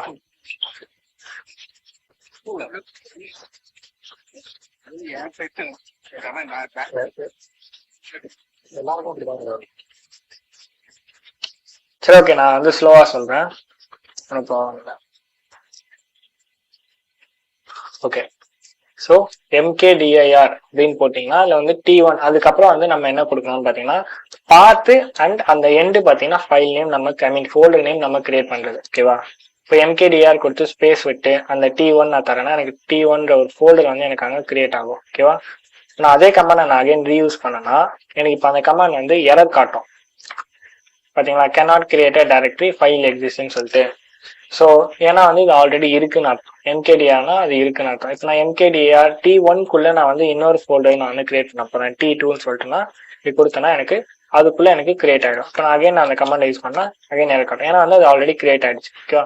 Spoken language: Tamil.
ஓகேவா? சரி, ஓகே, நான் வந்து ஸ்லோவா சொல்றேன். ஓகே, ஸோ எம்கேடிஐஆர் அப்படின்னு போட்டிங்கன்னா அதில் வந்து T1, அதுக்கப்புறம் வந்து நம்ம என்ன கொடுக்கணும்னு பார்த்தீங்கன்னா பாத்து அண்ட் அந்த எண்டு பார்த்தீங்கன்னா ஃபைல் நேம் நம்ம ஃபோல்டர் நேம் நம்ம கிரியேட் பண்ணுறது. ஓகேவா? இப்போ எம்கேடிஆர் கொடுத்து ஸ்பேஸ் விட்டு அந்த T1 நான் தரேன்னா எனக்கு T1ன்ற ஒரு ஃபோல்டர் வந்து எனக்கு அங்கே கிரியேட் ஆகும். ஓகேவா? நான் அதே கமாண்ட் நான் அகைன் ரீயூஸ் பண்ணேன்னா எனக்கு இப்போ அந்த கமாண்ட் வந்து எரர் காட்டும். பார்த்தீங்களா? cannot create a directory file exists சொல்லிட்டு. ஸோ ஏன்னா வந்து இது ஆல்ரெடி இருக்குன்னு அர்த்தம். எம்கேடிஆர்னா அது இருக்குன்னு அர்த்தம். இப்போ நான் எம்கேடிஆர் T1க்குள்ள நான் வந்து இன்னொரு ஃபோல்டர் நான் வந்து கிரியேட் பண்ண போறேன் T2ன்னு சொல்லிட்டுனா இது கொடுத்தேன்னா எனக்கு அதுக்குள்ள எனக்கு கிரியேட் ஆகிடும். இப்போ நான் அகைன் அந்த கமாண்ட் யூஸ் பண்ணா அகைன் எரர் காட்டும். ஏன்னா வந்து அது ஆல்ரெடி கிரியேட் ஆயிடுச்சு. ஓகேவா?